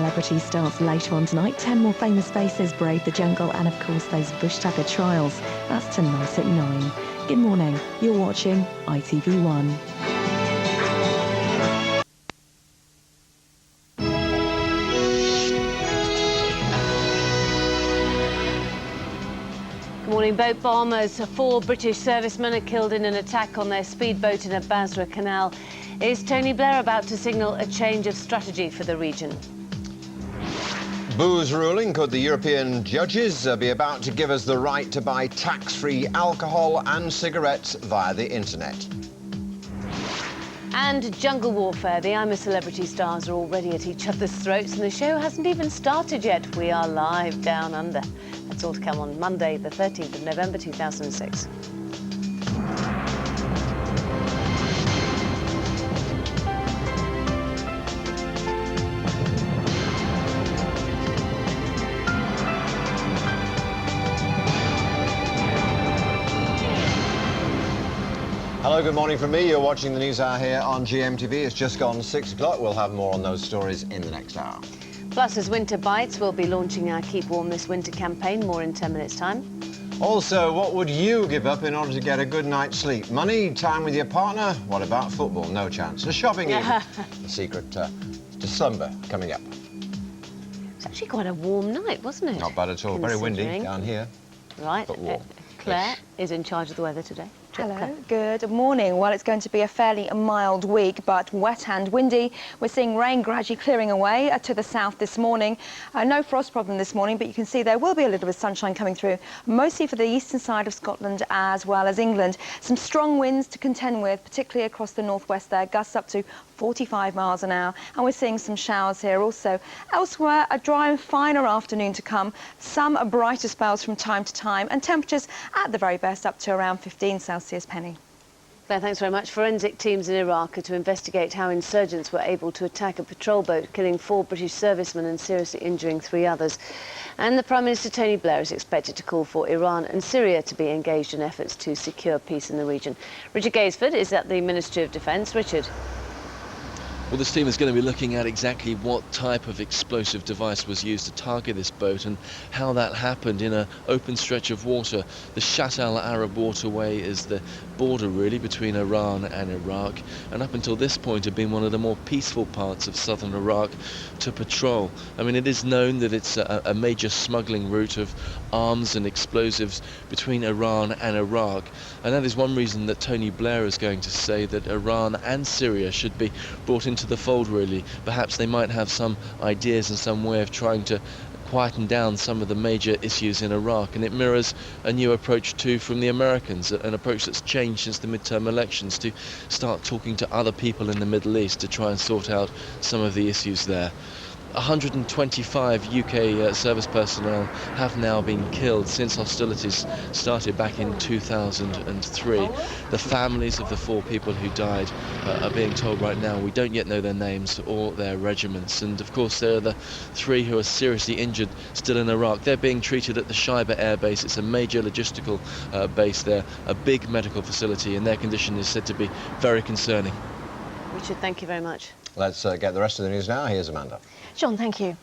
celebrity starts later on tonight. 10 more famous faces brave the jungle, and of course those bush tucker trials. That's tonight at 9. Good morning. You're watching ITV1. Good morning. Boat bombers. 4 British servicemen are killed in an attack on their speedboat in a Basra canal. Is Tony Blair about to signal a change of strategy for the region? Booze ruling. Could the European judges be about to give us the right to buy tax-free alcohol and cigarettes via the internet? And jungle warfare. The I'm a Celebrity stars are already at each other's throats, and the show hasn't even started yet. We are live down under. That's all to come on Monday, the 13th of November 2006. Hello, good morning from me. You're watching the News Hour here on GMTV. It's just gone 6 o'clock. We'll have more on those stories in the next hour. Plus, as winter bites, we'll be launching our Keep Warm This Winter campaign. More in 10 minutes' time. Also, what would you give up in order to get a good night's sleep? Money, time with your partner? What about football? No chance. The shopping even. The secret to slumber coming up. It's actually quite a warm night, wasn't it? Not bad at all. Very windy down here. Right. But warm. Claire is in charge of the weather today. Hello, good morning. Well, it's going to be a fairly mild week, but wet and windy. We're seeing rain gradually clearing away to the south this morning. No frost problem this morning, but you can see there will be a little bit of sunshine coming through, mostly for the eastern side of Scotland as well as England. Some strong winds to contend with, particularly across the northwest there, gusts up to 45 miles an hour, and we're seeing some showers here also. Elsewhere, a dry and finer afternoon to come, some brighter spells from time to time, and temperatures at the very best up to around 15 Celsius. Penny. Claire, thanks very much. Forensic teams in Iraq are to investigate how insurgents were able to attack a patrol boat, killing 4 British servicemen and seriously injuring 3 others. And the Prime Minister Tony Blair is expected to call for Iran and Syria to be engaged in efforts to secure peace in the region. Richard Gaisford is at the Ministry of Defence. Richard. Well, this team is going to be looking at exactly what type of explosive device was used to target this boat and how that happened in an open stretch of water. The Shatt al-Arab waterway is the border really between Iran and Iraq, and up until this point had been one of the more peaceful parts of southern Iraq to patrol. I mean, it is known that it's a major smuggling route of arms and explosives between Iran and Iraq, and that is one reason that Tony Blair is going to say that Iran and Syria should be brought into the fold, really. Perhaps they might have some ideas and some way of trying to quieten down some of the major issues in Iraq, and it mirrors a new approach too from the Americans, an approach that's changed since the midterm elections, to start talking to other people in the Middle East to try and sort out some of the issues there. 125 UK service personnel have now been killed since hostilities started back in 2003. The families of the 4 people who died are being told right now we don't yet know their names or their regiments, and of course there are the 3 who are seriously injured still in Iraq. They're being treated at the Shaiba Air Base. It's a major logistical base there, a big medical facility, and their condition is said to be very concerning. Richard, thank you very much. Let's get the rest of the news now. Here's Amanda. John, thank you.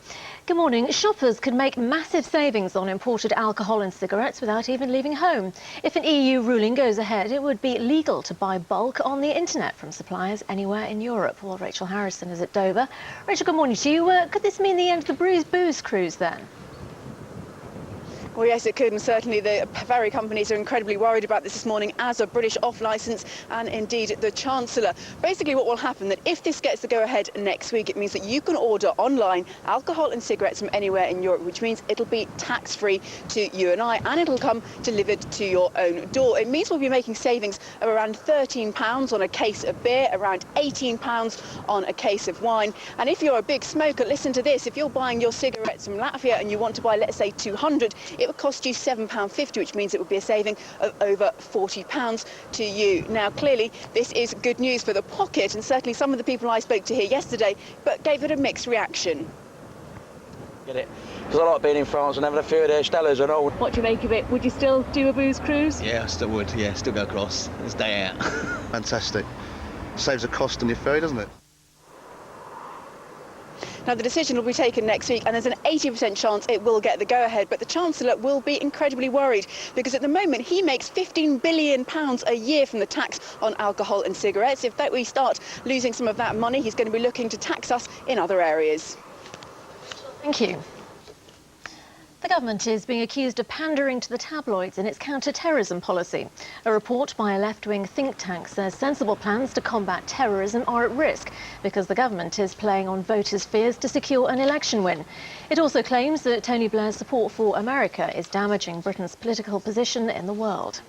Good morning. Shoppers could make massive savings on imported alcohol and cigarettes without even leaving home. If an EU ruling goes ahead, it would be legal to buy bulk on the internet from suppliers anywhere in Europe. Well, Rachel Harrison is at Dover. Rachel, good morning to you. Could this mean the end of the booze cruise then? Well, yes, it could, and certainly the ferry companies are incredibly worried about this morning, as a British off-licence and indeed the Chancellor. Basically what will happen, that if this gets the go-ahead next week, it means that you can order online alcohol and cigarettes from anywhere in Europe, which means it'll be tax-free to you and I, and it'll come delivered to your own door. It means we'll be making savings of around £13 on a case of beer, around £18 on a case of wine. And if you're a big smoker, listen to this, if you're buying your cigarettes from Latvia and you want to buy, let's say, 200, it would cost you £7.50, which means it would be a saving of over £40 to you. Now, clearly, this is good news for the pocket, and certainly some of the people I spoke to here yesterday but gave it a mixed reaction. Get it? Because I like being in France and having a few of their Stellas and all. What do you make of it? Would you still do a booze cruise? Yeah, I still would. Yeah, still go across. It's day out. Fantastic. Saves the cost on your ferry, doesn't it? Now, the decision will be taken next week, and there's an 80% chance it will get the go-ahead, but the Chancellor will be incredibly worried because at the moment he makes £15 billion a year from the tax on alcohol and cigarettes. If we start losing some of that money, he's going to be looking to tax us in other areas. Thank you. The government is being accused of pandering to the tabloids in its counter-terrorism policy. A report by a left-wing think tank says sensible plans to combat terrorism are at risk because the government is playing on voters' fears to secure an election win. It also claims that Tony Blair's support for America is damaging Britain's political position in the world.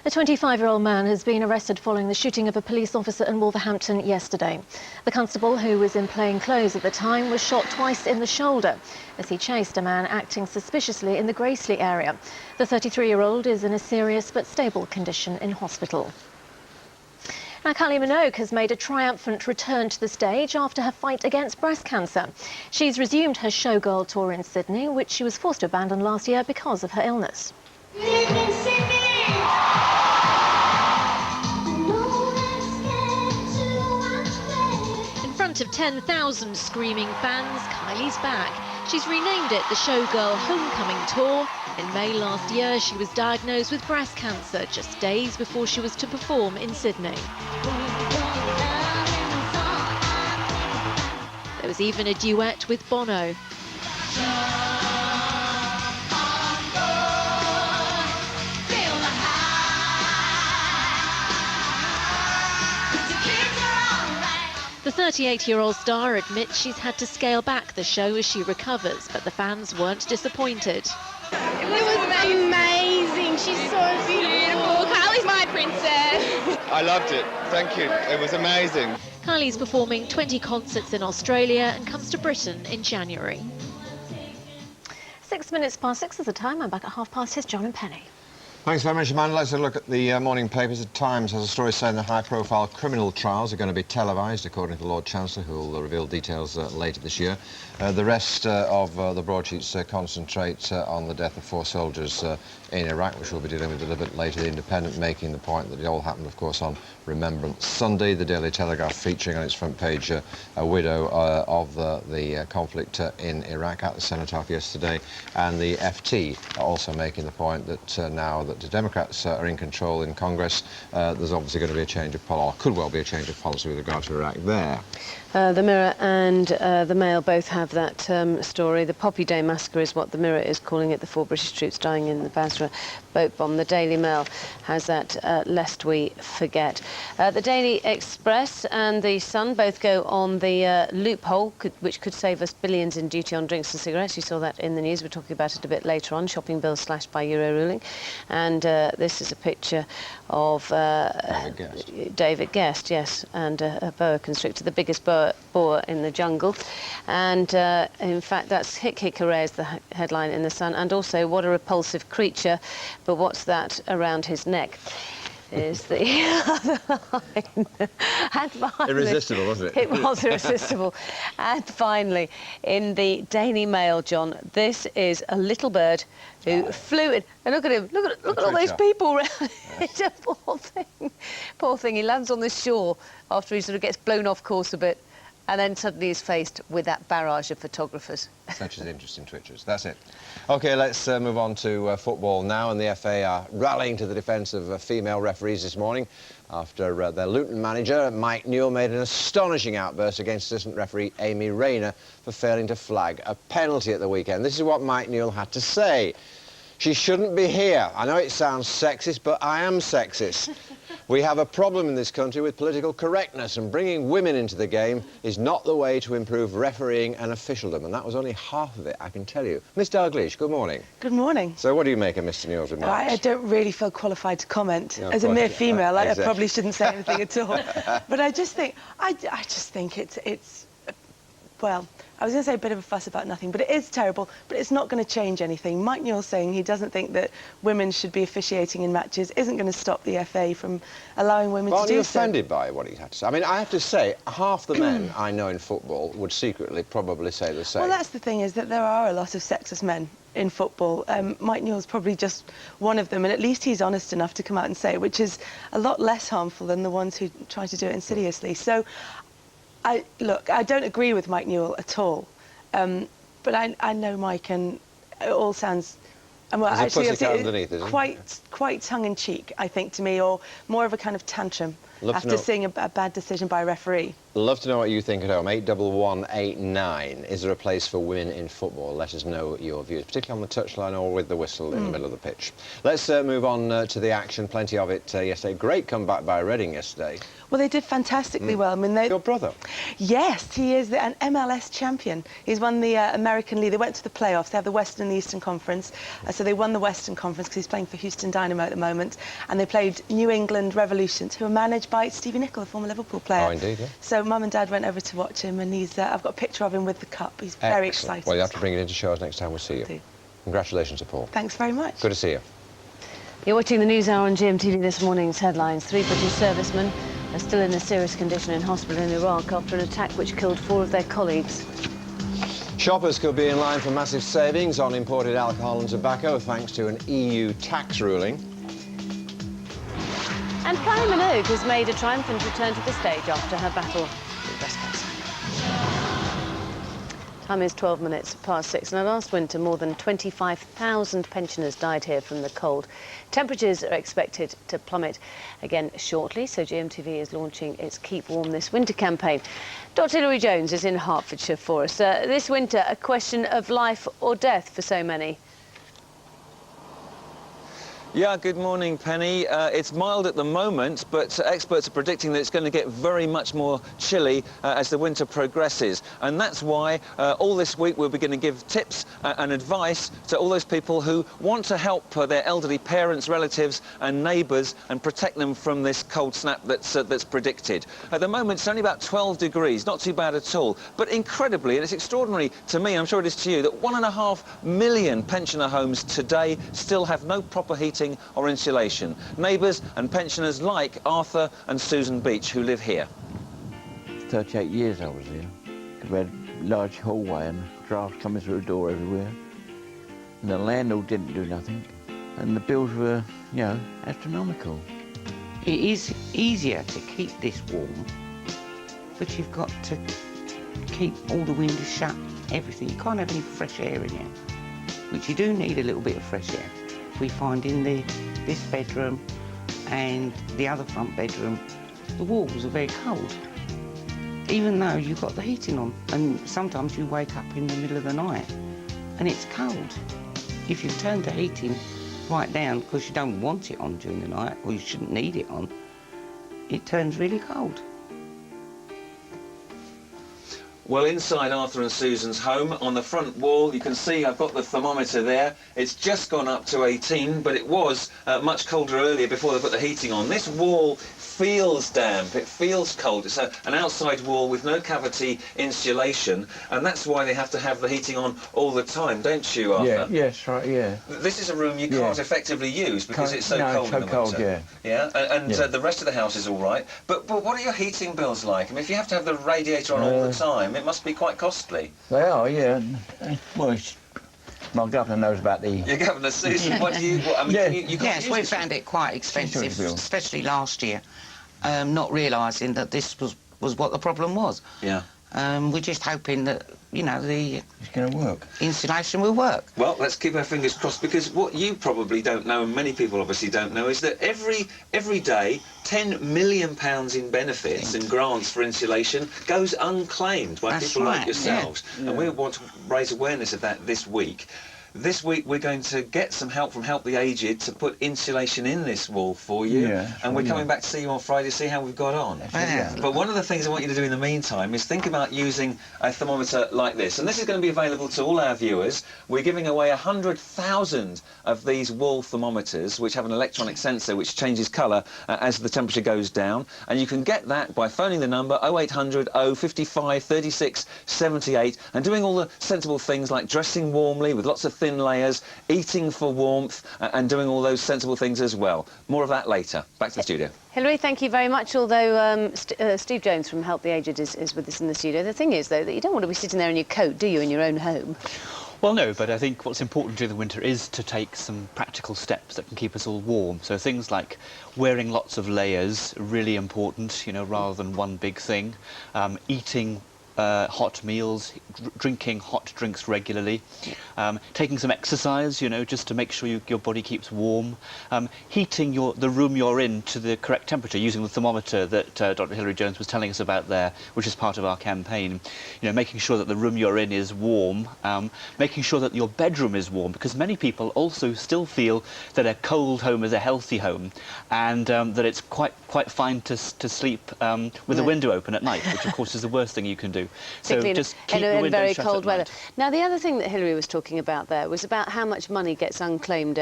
A 25-year-old man has been arrested following the shooting of a police officer in Wolverhampton yesterday. The constable, who was in plain clothes at the time, was shot twice in the shoulder as he chased a man acting suspiciously in the Gracely area. The 33-year-old is in a serious but stable condition in hospital. Now, Kylie Minogue has made a triumphant return to the stage after her fight against breast cancer. She's resumed her showgirl tour in Sydney, which she was forced to abandon last year because of her illness. In front of 10,000 screaming fans, Kylie's back. She's renamed it the Showgirl Homecoming Tour. In May last year, she was diagnosed with breast cancer just days before she was to perform in Sydney. There was even a duet with Bono. The 38-year-old star admits she's had to scale back the show as she recovers, but the fans weren't disappointed. It was amazing. She's so beautiful. Kylie's my princess. I loved it. Thank you. It was amazing. Kylie's performing 20 concerts in Australia and comes to Britain in January. 6 minutes past 6 is the time. I'm back at 5:30. Here's John and Penny. Thanks very much, Amanda. Let's have a look at the morning papers. The Times has a story saying the high-profile criminal trials are going to be televised, according to the Lord Chancellor, who will reveal details later this year. The rest of the broadsheets concentrate on the death of 4 soldiers in Iraq, which we'll be dealing with a little bit later. The Independent making the point that it all happened, of course, on Remembrance Sunday. The Daily Telegraph featuring on its front page a widow of the conflict in Iraq at the cenotaph yesterday. And the FT also making the point that now that the Democrats are in control in Congress, there's obviously going to be a change of policy, or could well be a change of policy with regard to Iraq there. The Mirror and the Mail both have that story. The Poppy Day Massacre is what the Mirror is calling it, the 4 British troops dying in the Basra boat bomb. The Daily Mail has that lest we forget. The Daily Express and the Sun both go on the loophole which could save us billions in duty on drinks and cigarettes. You saw that in the news. We're talking about it a bit later on. Shopping bills slashed by Euro ruling. And this is a picture of David Guest, yes, and a boa constrictor, the biggest boa in the jungle. And in fact, that's Hick Hick Hooray is the headline in the Sun, and also what a repulsive creature, but what's that around his neck is the other line. And finally, irresistible, wasn't it? It was irresistible. And finally, in the Daily Mail, John, this is a little bird who flew in. And look at him, look at all those people around. It's a poor thing. Poor thing. He lands on the shore after he sort of gets blown off course a bit, and then suddenly is faced with that barrage of photographers. Such as interesting twitchers. That's it. OK, let's move on to football now. And the FA are rallying to the defence of female referees this morning after their Luton manager, Mike Newell, made an astonishing outburst against assistant referee Amy Rayner for failing to flag a penalty at the weekend. This is what Mike Newell had to say. She shouldn't be here. I know it sounds sexist, but I am sexist. We have a problem in this country with political correctness, and bringing women into the game is not the way to improve refereeing and officialdom. And that was only half of it, I can tell you. Miss Dalglish, good morning. Good morning. So what do you make of Mr. Newell's remarks? I don't really feel qualified to comment. No, As a mere female, exactly. I probably shouldn't say anything at all. But I just think it's well, I was going to say a bit of a fuss about nothing, but it is terrible, but it's not going to change anything. Mike Newell saying he doesn't think that women should be officiating in matches isn't going to stop the FA from allowing women to do so. Are you offended by what he had to say? I mean, I have to say, half the men I know in football would secretly probably say the same. Well, that's the thing, is that there are a lot of sexist men in football. Mike Newell's probably just one of them, and at least he's honest enough to come out and say it, which is a lot less harmful than the ones who try to do it insidiously. So Look, I don't agree with Mike Newell at all, but I know Mike, and it all sounds. And well, There's a actually, pussycat underneath, isn't quite tongue-in-cheek, I think, to me, or more of a kind of tantrum after seeing a bad decision by a referee. Love to know what you think at home. 81189. Is there a place for women in football? Let us know your views, particularly on the touchline or with the whistle in the middle of the pitch. Let's move on to the action. Plenty of it yesterday. Great comeback by Reading yesterday. Well, they did fantastically well. I mean, Your brother? Yes, he is an MLS champion. He's won the American League. They went to the playoffs. They have the Western and the Eastern Conference. So they won the Western Conference because he's playing for Houston Dynamo at the moment. And they played New England Revolutions, who are managed by Stevie Nicol, a former Liverpool player. Oh, indeed, yeah. So Mum and Dad went over to watch him, and he's. I've got a picture of him with the cup. He's very excited. Well, you have to bring it in to show us next time we see you. Do. Congratulations to Paul. Thanks very much. Good to see you. You're watching the News Hour on GMTV. This morning's headlines. 3 British servicemen are still in a serious condition in hospital in Iraq after an attack which killed 4 of their colleagues. Shoppers could be in line for massive savings on imported alcohol and tobacco thanks to an EU tax ruling. And Kylie Minogue has made a triumphant return to the stage after her battle with breast cancer. Time is 12 minutes past 6. Now, last winter, more than 25,000 pensioners died here from the cold. Temperatures are expected to plummet again shortly, so GMTV is launching its Keep Warm This Winter campaign. Dr. Hilary Jones is in Hertfordshire for us. This winter, a question of life or death for so many. Yeah, good morning, Penny. It's mild at the moment, but experts are predicting that it's going to get very much more chilly as the winter progresses. And that's why all this week we'll be going to give tips and advice to all those people who want to help their elderly parents, relatives and neighbours and protect them from this cold snap that's predicted. At the moment, it's only about 12 degrees, not too bad at all. But incredibly, and it's extraordinary to me, I'm sure it is to you, that 1.5 million pensioner homes today still have no proper heating or insulation. Neighbours and pensioners like Arthur and Susan Beach, who live here. 38 years I was here. We had a large hallway and drafts coming through the door everywhere. And the landlord didn't do nothing. And the bills were, you know, astronomical. It is easier to keep this warm, but you've got to keep all the windows shut, everything. You can't have any fresh air in here, which you do need a little bit of fresh air. We find in this bedroom and the other front bedroom, the walls are very cold, even though you've got the heating on. And sometimes you wake up in the middle of the night and it's cold. If you've turned the heating right down because you don't want it on during the night, or you shouldn't need it on, it turns really cold. Well, inside Arthur and Susan's home, on the front wall, you can see I've got the thermometer there. It's just gone up to 18, but it was much colder earlier before they put the heating on. This wall feels damp, it feels cold. It's an outside wall with no cavity insulation, and that's why they have to have the heating on all the time, don't you, Arthur? Yeah, yes, right, yeah. This is a room you can't effectively use because it's so cold in the winter. Yeah. Yeah, and the rest of the house is all right. But what are your heating bills like? I mean, if you have to have the radiator on all the time, it must be quite costly. They are, yeah. Well, my governor knows about the... Your governor, Susan, what do you... What, I mean, you yes, we found it quite expensive, especially last year, not realising that this was what the problem was. Yeah. We're just hoping that, you know, it's going to work. Insulation will work. Well, let's keep our fingers crossed, because what you probably don't know, and many people obviously don't know, is that every day, £10 million in benefits and grants for insulation goes unclaimed by people like yourselves. Yeah. And we want to raise awareness of that this week. This week we're going to get some help from Help the Aged to put insulation in this wall for you, and we're coming back to see you on Friday to see how we've got on. But one of the things I want you to do in the meantime is think about using a thermometer like this, and this is going to be available to all our viewers. We're giving away 100,000 of these wall thermometers, which have an electronic sensor which changes colour as the temperature goes down, and you can get that by phoning the number 0800 055 36 78 and doing all the sensible things like dressing warmly with lots of thin layers, eating for warmth, and doing all those sensible things as well. More of that later. Back to the studio. Hilary, thank you very much, although Steve Jones from Help the Aged is with us in the studio. The thing is, though, that you don't want to be sitting there in your coat, do you, in your own home? Well, no, but I think what's important during the winter is to take some practical steps that can keep us all warm. So things like wearing lots of layers, really important, you know, rather than one big thing. Eating hot meals, drinking hot drinks regularly, taking some exercise, you know, just to make sure your body keeps warm, heating the room you're in to the correct temperature using the thermometer that Dr. Hilary Jones was telling us about there, which is part of our campaign. You know, making sure that the room you're in is warm, making sure that your bedroom is warm, because many people also still feel that a cold home is a healthy home, and that it's quite fine to sleep with the window open at night, which of course is the worst thing you can do. So just keep the window very shut cold at weather. night. Now, the other thing that Hilary was talking about there was about how much money goes unclaimed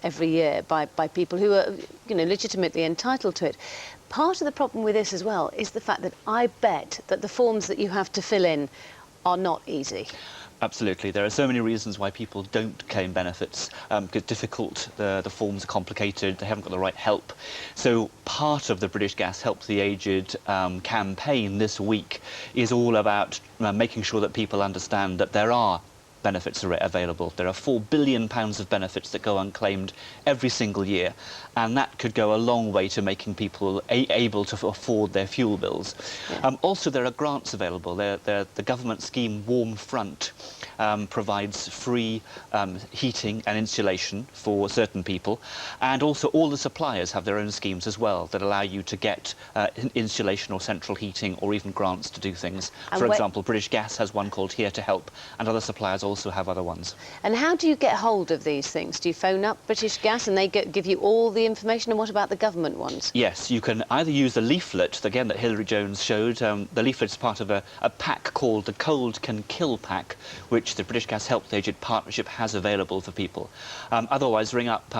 every year by people who are, you know, legitimately entitled to it. Part of the problem with this as well is the fact that I bet that the forms that you have to fill in are not easy. Absolutely. There are so many reasons why people don't claim benefits. It's difficult, the forms are complicated, they haven't got the right help. So part of the British Gas Help the Aged campaign this week is all about making sure that people understand that there are benefits are available. There are £4 billion of benefits that go unclaimed every single year, and that could go a long way to making people able to afford their fuel bills. Yeah. Also, there are grants available. The government scheme Warm Front provides free heating and insulation for certain people, and also all the suppliers have their own schemes as well that allow you to get insulation or central heating, or even grants to do things. For example, British Gas has one called Here to Help, and other suppliers also have other ones. And how do you get hold of these things? Do you phone up British Gas and they give you all the information? And what about the government ones? Yes, you can either use the leaflet, again, that Hilary Jones showed. The leaflet's part of a pack called the Cold Can Kill pack, which the British Gas Help the Aged Partnership has available for people. Otherwise, ring up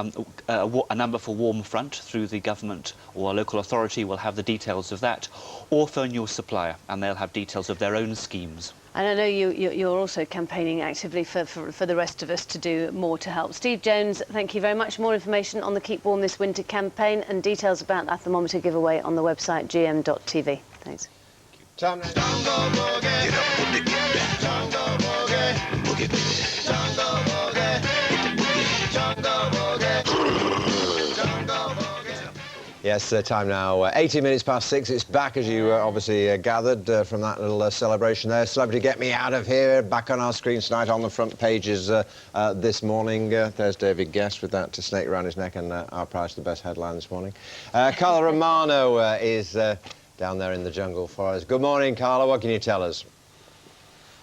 a number for Warm Front through the government, or a local authority will have the details of that, or phone your supplier and they'll have details of their own schemes. And I know you're also campaigning actively for the rest of us to do more to help. Steve Jones, thank you very much. More information on the Keep Warm This Winter campaign and details about that thermometer giveaway on the website gm.tv. Thanks. Time Yes, time now, 18 minutes past 6. It's back, as you obviously gathered from that little celebration there. Celebrity Get Me Out of Here, back on our screens tonight on the front pages this morning. There's David Guest with that snake around his neck, and our prize, the best headline this morning. Carla Romano is down there in the jungle for us. Good morning, Carla. What can you tell us?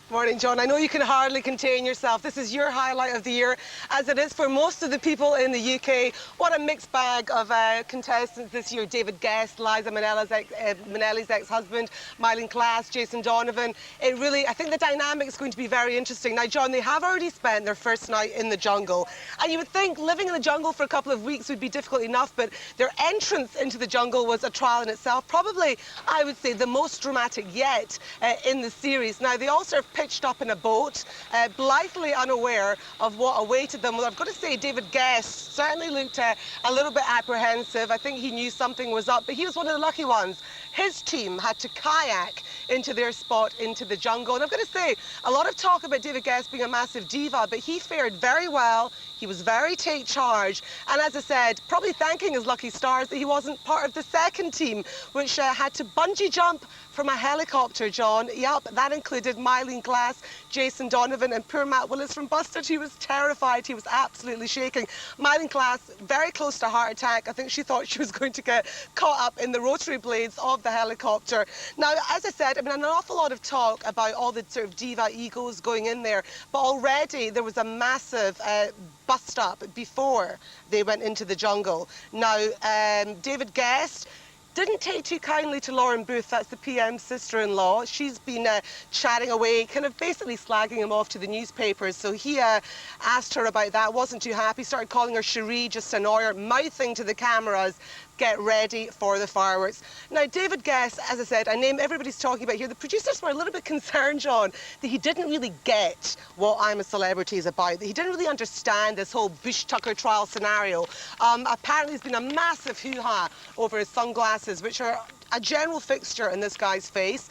Morning, John. I know you can hardly contain yourself. This is your highlight of the year, as it is for most of the people in the UK. What a mixed bag of contestants this year. David Guest, Liza Minnelli's ex-husband, Myleene Klass, Jason Donovan. It really, I think the dynamic is going to be very interesting. Now, John, they have already spent their first night in the jungle. And you would think living in the jungle for a couple of weeks would be difficult enough, but their entrance into the jungle was a trial in itself. Probably, I would say, the most dramatic yet in the series. Now, they all sort of pitched up in a boat, blithely unaware of what awaited them. Well, I've got to say, David Guest certainly looked a little bit apprehensive. I think he knew something was up, but he was one of the lucky ones. His team had to kayak into their spot into the jungle. And I've got to say, a lot of talk about David Guest being a massive diva, but he fared very well. He was very take charge. And as I said, probably thanking his lucky stars that he wasn't part of the second team, which had to bungee jump from a helicopter, John. Yep, that included Myleene Klass, Jason Donovan, and poor Matt Willis from Busted. He was terrified. He was absolutely shaking. Myleene Klass, very close to a heart attack. I think she thought she was going to get caught up in the rotary blades of the helicopter. Now, as I said, I mean, an awful lot of talk about all the sort of diva egos going in there, but already there was a massive bust up before they went into the jungle. Now, David Guest didn't take too kindly to Lauren Booth, that's the PM's sister-in-law. She's been chatting away, kind of basically slagging him off to the newspapers. So he asked her about that, wasn't too happy, started calling her Cherie, just to annoy her, mouthing to the cameras, get ready for the fireworks. Now, David Guest, as I said, a name everybody's talking about here. The producers were a little bit concerned, John, that he didn't really get what I'm a Celebrity is about, that he didn't really understand this whole Bush Tucker trial scenario. Apparently, there's been a massive hoo-ha over his sunglasses, which are a general fixture in this guy's face.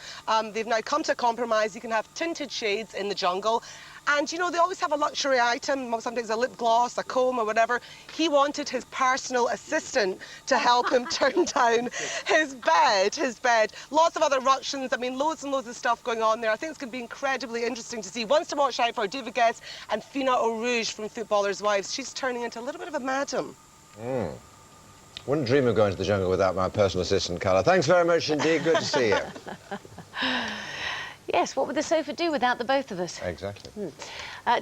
They've now come to a compromise. You can have tinted shades in the jungle. And, you know, they always have a luxury item, sometimes a lip gloss, a comb or whatever. He wanted his personal assistant to help him turn down his bed. Lots of other ructions. I mean, loads and loads of stuff going on there. I think it's going to be incredibly interesting to see. Ones to watch out for, David Guest and Fina O'Rouge from Footballers' Wives. She's turning into a little bit of a madam. Wouldn't dream of going to the jungle without my personal assistant, Carla. Thanks very much indeed. Good to see you. Yes, what would the sofa do without the both of us? Exactly.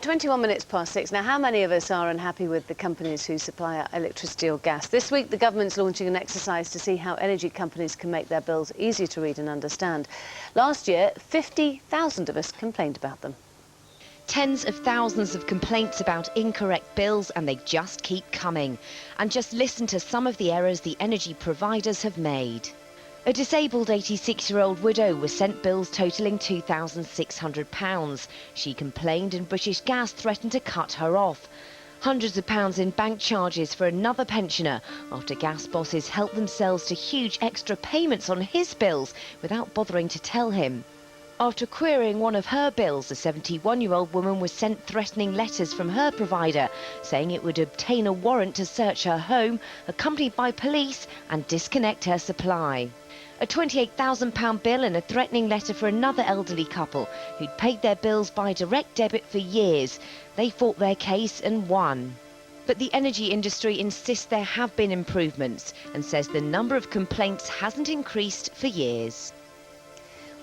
21 minutes past 6. Now, how many of us are unhappy with the companies who supply our electricity or gas? This week, the government's launching an exercise to see how energy companies can make their bills easier to read and understand. Last year, 50,000 of us complained about them. Tens of thousands of complaints about incorrect bills, and they just keep coming. And just listen to some of the errors the energy providers have made. A disabled 86-year-old widow was sent bills totalling £2,600. She complained and British Gas threatened to cut her off. Hundreds of pounds in bank charges for another pensioner after gas bosses helped themselves to huge extra payments on his bills without bothering to tell him. After querying one of her bills, a 71-year-old woman was sent threatening letters from her provider, saying it would obtain a warrant to search her home, accompanied by police, and disconnect her supply. A £28,000 bill and a threatening letter for another elderly couple who'd paid their bills by direct debit for years. They fought their case and won. But the energy industry insists there have been improvements and says the number of complaints hasn't increased for years.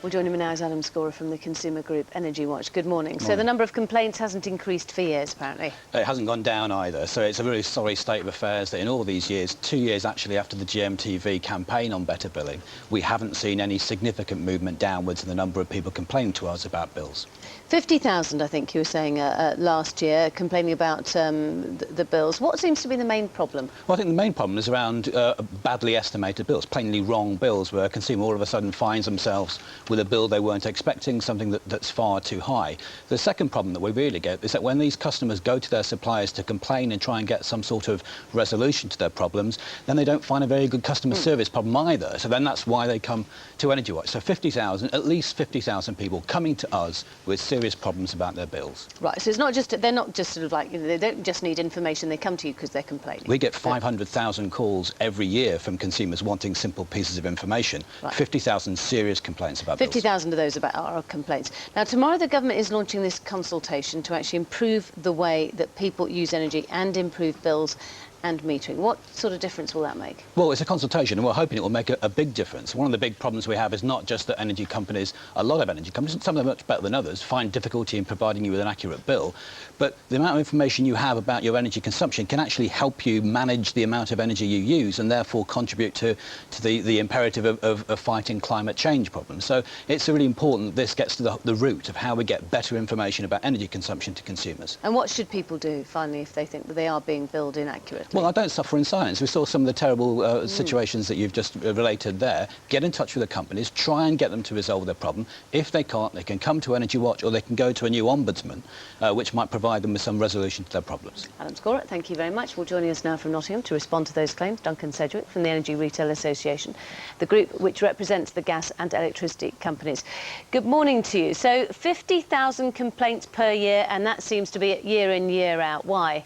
Well, joining me now is Adam Scorer from the consumer group Energy Watch. Good morning. So the number of complaints hasn't increased for years, apparently. It hasn't gone down either, so it's a really sorry state of affairs that in all these years, 2 years actually after the GMTV campaign on better billing, we haven't seen any significant movement downwards in the number of people complaining to us about bills. 50,000, I think you were saying, last year, complaining about the bills. What seems to be the main problem? Well, I think the main problem is around badly estimated bills, plainly wrong bills, where a consumer all of a sudden finds themselves with a bill they weren't expecting, something that's far too high. The second problem that we really get is that when these customers go to their suppliers to complain and try and get some sort of resolution to their problems, then they don't find a very good customer service problem either. So then that's why they come to Energy Watch. So 50,000, at least 50,000 people coming to us with serious problems about their bills. Right, so it's not just, they're not just sort of like, you know, they don't just need information, they come to you because they're complaining. We get 500,000 calls every year from consumers wanting simple pieces of information. Right. 50,000 serious complaints about bills. 50,000 of those are complaints. Now, tomorrow the government is launching this consultation to actually improve the way that people use energy and improve bills and metering. What sort of difference will that make? Well, it's a consultation and we're hoping it will make a big difference. One of the big problems we have is not just that energy companies, a lot of energy companies, some of them much better than others, find difficulty in providing you with an accurate bill, but the amount of information you have about your energy consumption can actually help you manage the amount of energy you use and therefore contribute to the imperative of fighting climate change problems. So it's really important that this gets to the root of how we get better information about energy consumption to consumers. And what should people do, finally, if they think that they are being billed inaccurately? Well, I don't suffer in silence. We saw some of the terrible situations that you've just related there. Get in touch with the companies, try and get them to resolve their problem. If they can't, they can come to Energy Watch or they can go to a new ombudsman, which might provide them with some resolution to their problems. Adam Scorer, thank you very much. Well, joining us now from Nottingham to respond to those claims, Duncan Sedgwick from the Energy Retail Association, the group which represents the gas and electricity companies. Good morning to you. So 50,000 complaints per year, and that seems to be year in, year out. Why?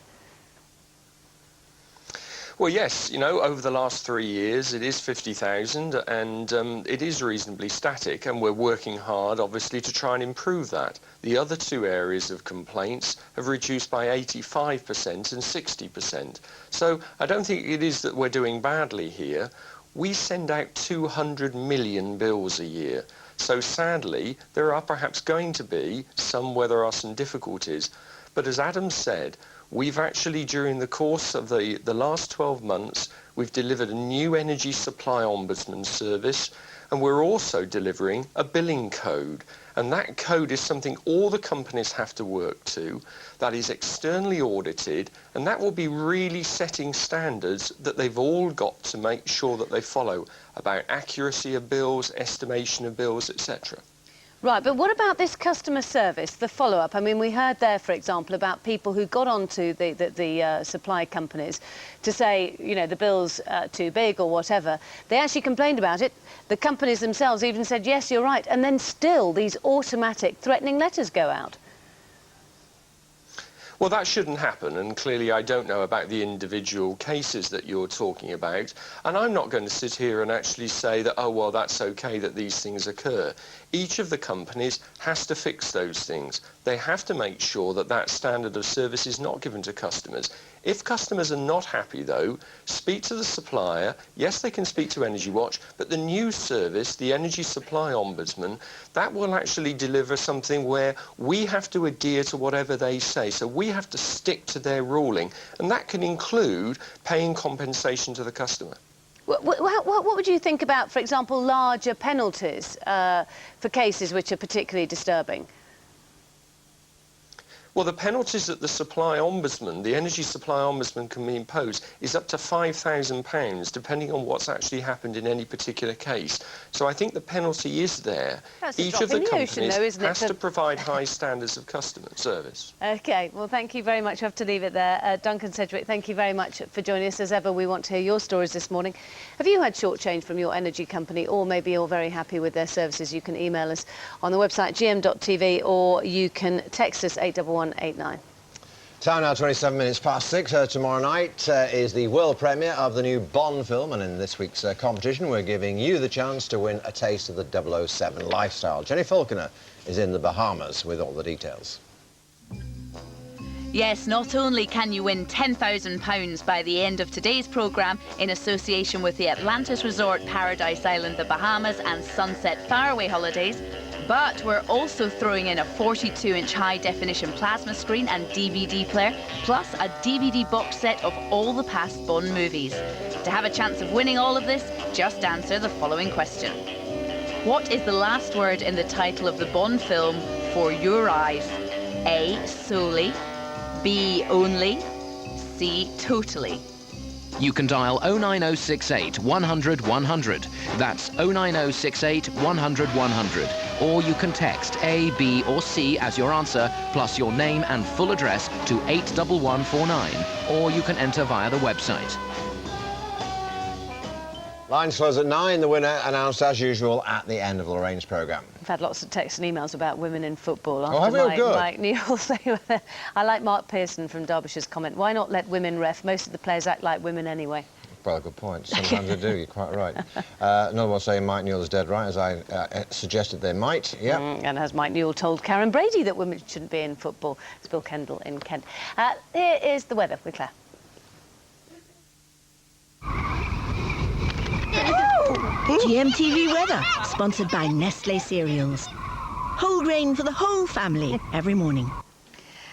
Well, yes, you know, over the last 3 years it is 50,000 and it is reasonably static, and we're working hard, obviously, to try and improve that. The other two areas of complaints have reduced by 85% and 60%. So I don't think it is that we're doing badly here. We send out 200 million bills a year. So sadly, there are perhaps going to be some where there are some difficulties. But as Adam said, we've actually, during the course of the last 12 months, we've delivered a new energy supply ombudsman service, and we're also delivering a billing code. And that code is something all the companies have to work to, that is externally audited, and that will be really setting standards that they've all got to make sure that they follow about accuracy of bills, estimation of bills, etc. Right, but what about this customer service, the follow-up? I mean, we heard there, for example, about people who got onto the supply companies to say, you know, the bill's too big or whatever. They actually complained about it. The companies themselves even said, yes, you're right. And then still these automatic threatening letters go out. Well, that shouldn't happen, and clearly I don't know about the individual cases that you're talking about, and I'm not going to sit here and actually say that, oh, well, that's okay that these things occur. Each of the companies has to fix those things. They have to make sure that that standard of service is not given to customers. If customers are not happy, though, speak to the supplier. Yes, they can speak to Energy Watch, but the new service, the Energy Supply Ombudsman, that will actually deliver something where we have to adhere to whatever they say. So we have to stick to their ruling, and that can include paying compensation to the customer. What would you think about, for example, larger penalties for cases which are particularly disturbing? Well, the penalties that the Supply Ombudsman, the Energy Supply Ombudsman, can impose is up to £5,000, depending on what's actually happened in any particular case. So I think the penalty is there. That's a Each drop of the in the companies ocean, though, isn't it, has to provide high standards of customer service. OK, well, thank you very much. I have to leave it there. Duncan Sedgwick, thank you very much for joining us. As ever, we want to hear your stories this morning. Have you had shortchange from your energy company, or maybe you're very happy with their services? You can email us on the website gm.tv, or you can text us 81189. Time now 27 minutes past 6. Tomorrow night is the world premiere of the new Bond film, and in this week's competition we're giving you the chance to win a taste of the 007 lifestyle. Jenny Falconer is in the Bahamas with all the details. Yes, not only can you win £10,000 by the end of today's programme in association with the Atlantis Resort, Paradise Island, the Bahamas and Sunset Faraway Holidays, but we're also throwing in a 42-inch high-definition plasma screen and DVD player, plus a DVD box set of all the past Bond movies. To have a chance of winning all of this, just answer the following question. What is the last word in the title of the Bond film For Your Eyes? A, solely, B, only, C, totally. You can dial 09068 100 100. That's 09068 100 100. Or you can text A, B or C as your answer, plus your name and full address to 81149. Or you can enter via the website. Lines close at 9. The winner announced as usual at the end of Lorraine's programme. I've had lots of texts and emails about women in football. Oh, have you? Good. Mike Neil saying, I like Mark Pearson from Derbyshire's comment. Why not let women ref? Most of the players act like women anyway. Well, good point. Sometimes they do. You're quite right. Another one saying Mike Newell is dead right, as I suggested they might. Yep. And has Mike Newell told Karen Brady that women shouldn't be in football? It's Bill Kendall in Kent. Here is the weather with Claire. GMTV weather, sponsored by Nestle Cereals. Whole grain for the whole family every morning.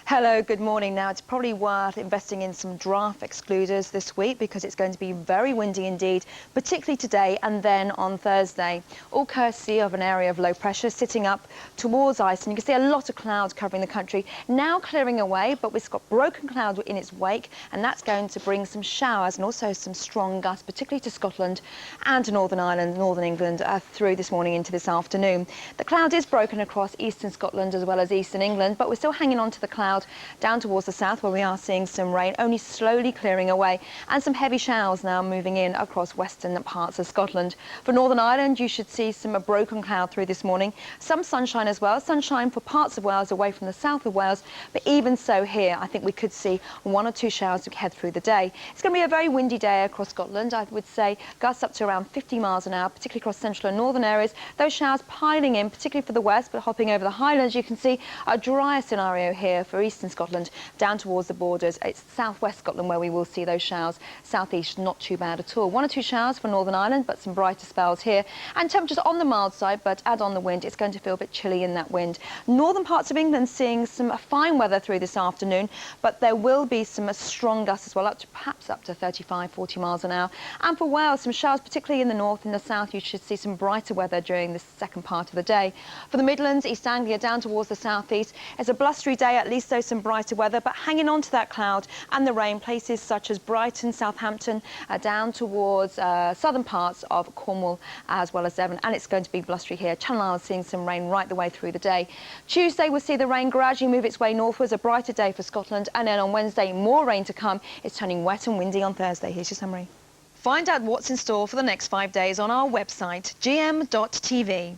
Hello, good morning. Now, it's probably worth investing in some draft excluders this week because it's going to be very windy indeed, particularly today and then on Thursday. All courtesy of an area of low pressure sitting up towards ice. And you can see a lot of clouds covering the country, now clearing away, but we've got broken cloud in its wake, and that's going to bring some showers and also some strong gusts, particularly to Scotland and to Northern Ireland, Northern England, through this morning into this afternoon. The cloud is broken across eastern Scotland as well as eastern England, but we're still hanging on to the cloud down towards the south, where we are seeing some rain only slowly clearing away, and some heavy showers now moving in across western parts of Scotland. For Northern Ireland, you should see some broken cloud through this morning, some sunshine as well, sunshine for parts of Wales away from the south of Wales, but even so here I think we could see 1 or 2 showers as we head through the day. It's going to be a very windy day across Scotland. I would say gusts up to around 50 miles an hour, particularly across central and northern areas. Those showers piling in, particularly for the west, but hopping over the highlands. You can see a drier scenario here for eastern Scotland down towards the borders. It's southwest Scotland where we will see those showers. Southeast, not too bad at all. 1 or 2 showers for Northern Ireland, but some brighter spells here. And temperatures on the mild side, but add on the wind, it's going to feel a bit chilly in that wind. Northern parts of England seeing some fine weather through this afternoon, but there will be some strong gusts as well, perhaps up to 35, 40 miles an hour. And for Wales, some showers, particularly in the north. In the south, you should see some brighter weather during the second part of the day. For the Midlands, East Anglia down towards the southeast, it's a blustery day, at least, though some brighter weather, but hanging on to that cloud and the rain, places such as Brighton, Southampton, down towards southern parts of Cornwall as well as Devon, and it's going to be blustery here. Channel Islands seeing some rain right the way through the day. Tuesday we'll see the rain gradually move its way northwards, a brighter day for Scotland, and then on Wednesday more rain to come. It's turning wet and windy on Thursday. Here's your summary. Find out what's in store for the next 5 days on our website gm.tv.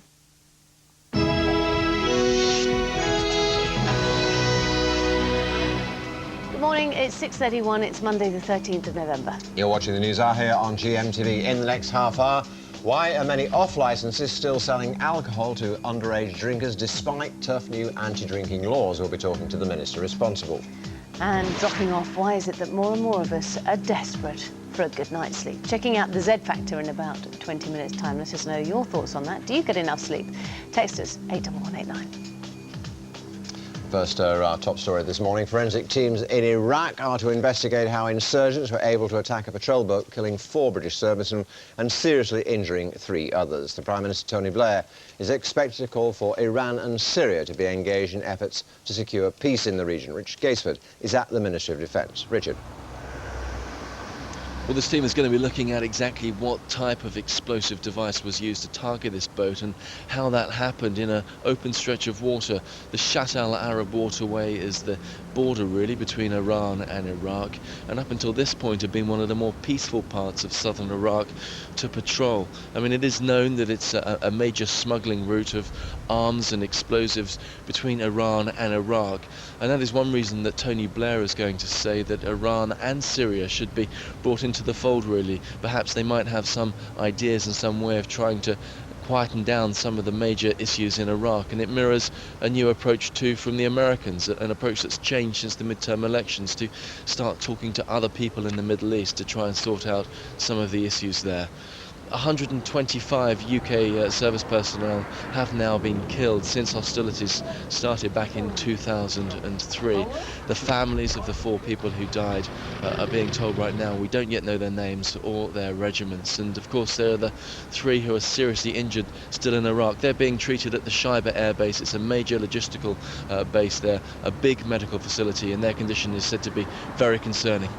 morning, it's 6:31, it's Monday the 13th of November. You're watching the News Hour here on GMTV. In the next half hour, why are many off-licences still selling alcohol to underage drinkers despite tough new anti-drinking laws? We'll be talking to the minister responsible. And dropping off, why is it that more and more of us are desperate for a good night's sleep? Checking out the Z Factor in about 20 minutes' time. Let us know your thoughts on that. Do you get enough sleep? Text us 81189. First, our top story this morning. Forensic teams in Iraq are to investigate how insurgents were able to attack a patrol boat, killing 4 British servicemen and seriously injuring 3 others. The Prime Minister, Tony Blair, is expected to call for Iran and Syria to be engaged in efforts to secure peace in the region. Richard Gaisford is at the Ministry of Defence. Richard. Well, this team is going to be looking at exactly what type of explosive device was used to target this boat and how that happened in an open stretch of water. The Shatt al-Arab waterway is the border really between Iran and Iraq, and up until this point had been one of the more peaceful parts of southern Iraq to patrol. I mean, it is known that it's a major smuggling route of arms and explosives between Iran and Iraq, and that is one reason that Tony Blair is going to say that Iran and Syria should be brought into the fold really. Perhaps they might have some ideas and some way of trying to quieten down some of the major issues in Iraq, and it mirrors a new approach too from the Americans, an approach that's changed since the midterm elections, to start talking to other people in the Middle East to try and sort out some of the issues there. 125 UK service personnel have now been killed since hostilities started back in 2003. The families of the 4 people who died are being told right now we don't yet know their names or their regiments, and of course there are the 3 who are seriously injured still in Iraq. They're being treated at the Shaiba Air Base. It's a major logistical base there, a big medical facility, and their condition is said to be very concerning.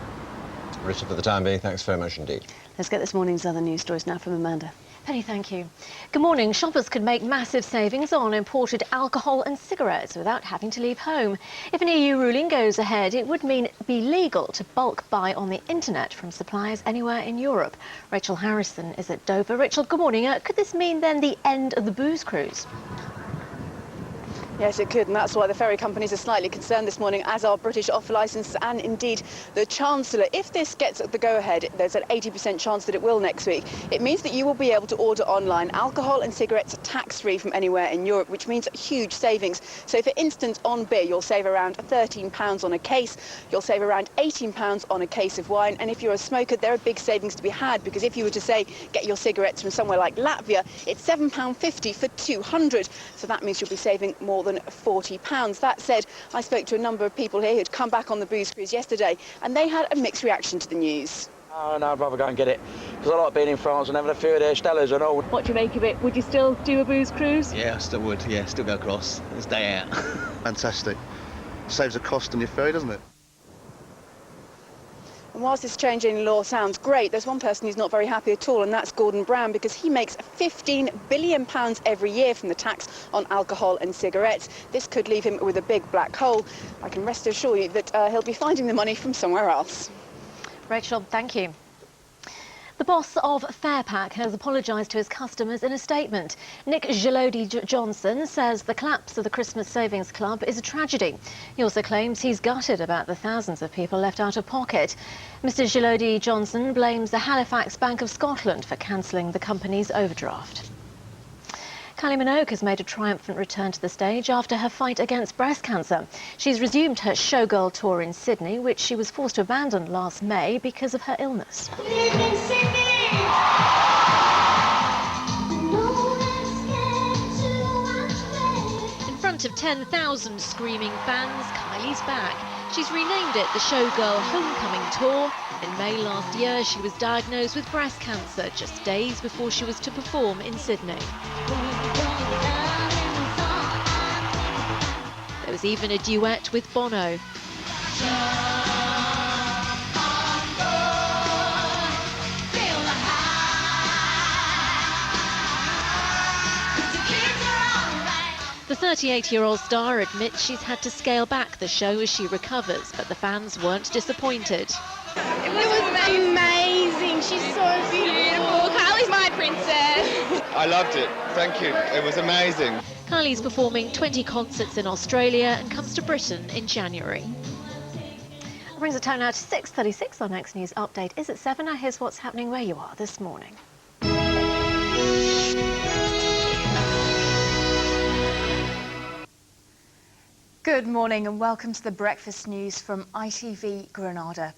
Richard, for the time being, thanks very much indeed. Let's get this morning's other news stories now from Amanda. Penny, thank you. Good morning. Shoppers could make massive savings on imported alcohol and cigarettes without having to leave home. If an EU ruling goes ahead, it would mean be legal to bulk buy on the internet from suppliers anywhere in Europe. Rachel Harrison is at Dover. Rachel, good morning. Could this mean then the end of the booze cruise? Yes, it could, and that's why the ferry companies are slightly concerned this morning, as are British off-licence and indeed the Chancellor. If this gets the go-ahead, there's an 80% chance that it will next week. It means that you will be able to order online alcohol and cigarettes tax-free from anywhere in Europe, which means huge savings. So, for instance, on beer, you'll save around £13 on a case. You'll save around £18 on a case of wine. And if you're a smoker, there are big savings to be had, because if you were to, say, get your cigarettes from somewhere like Latvia, it's £7.50 for 200. So that means you'll be saving more than £40. That said, I spoke to a number of people here who'd come back on the booze cruise yesterday, and they had a mixed reaction to the news. Oh, no, I'd rather go and get it, because I like being in France and having a few of their stellas and all. What do you make of it? Would you still do a booze cruise? Yeah, I still would. Yeah, still go across. It's day out. Fantastic. Saves the cost on your ferry, doesn't it? And whilst this change in law sounds great, there's one person who's not very happy at all, and that's Gordon Brown, because he makes £15 billion every year from the tax on alcohol and cigarettes. This could leave him with a big black hole. I can rest assure you that he'll be finding the money from somewhere else. Rachel, thank you. The boss of Fairpack has apologised to his customers in a statement. Nick Gelody-Johnson says the collapse of the Christmas Savings Club is a tragedy. He also claims he's gutted about the thousands of people left out of pocket. Mr Gelody-Johnson blames the Halifax Bank of Scotland for cancelling the company's overdraft. Kylie Minogue has made a triumphant return to the stage after her fight against breast cancer. She's resumed her showgirl tour in Sydney, which she was forced to abandon last May because of her illness. In front of 10,000 screaming fans, Kylie's back. She's renamed it the Showgirl Homecoming Tour. In May last year, she was diagnosed with breast cancer just days before she was to perform in Sydney. There was even a duet with Bono. The 38-year-old star admits she's had to scale back the show as she recovers, but the fans weren't disappointed. It was amazing. She's so beautiful. Kylie's my princess. I loved it. Thank you. It was amazing. Kylie's performing 20 concerts in Australia and comes to Britain in January. brings the time now to 6:36. Our next news update is at 7. Now here's what's happening where you are this morning. Good morning and welcome to the breakfast news from ITV Granada.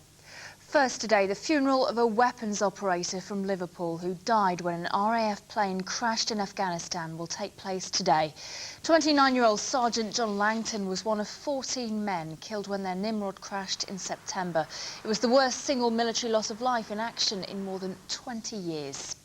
First today, the funeral of a weapons operator from Liverpool who died when an RAF plane crashed in Afghanistan will take place today. 29-year-old Sergeant John Langton was one of 14 men killed when their Nimrod crashed in September. It was the worst single military loss of life in action in more than 20 years.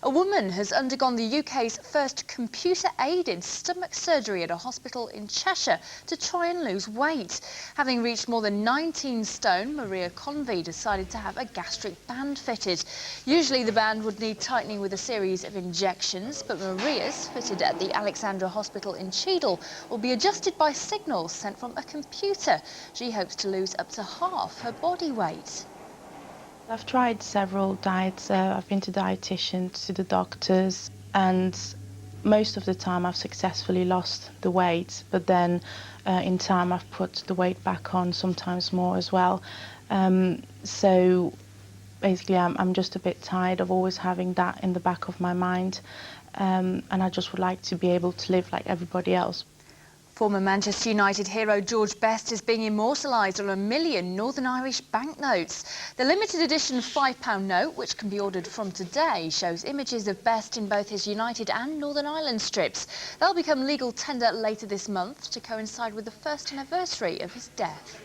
A woman has undergone the UK's first computer-aided stomach surgery at a hospital in Cheshire to try and lose weight. Having reached more than 19 stone, Maria Convey decided to have a gastric band fitted. Usually the band would need tightening with a series of injections, but Maria's, fitted at the Alexandra Hospital in Cheadle, will be adjusted by signals sent from a computer. She hopes to lose up to half her body weight. I've tried several diets. I've been to dietitians, to the doctors, and most of the time I've successfully lost the weight, but then in time I've put the weight back on, sometimes more as well. So basically I'm just a bit tired of always having that in the back of my mind, and I just would like to be able to live like everybody else. Former Manchester United hero George Best is being immortalised on 1 million Northern Irish banknotes. The limited edition £5 note, which can be ordered from today, shows images of Best in both his United and Northern Ireland strips. They'll become legal tender later this month to coincide with the first anniversary of his death.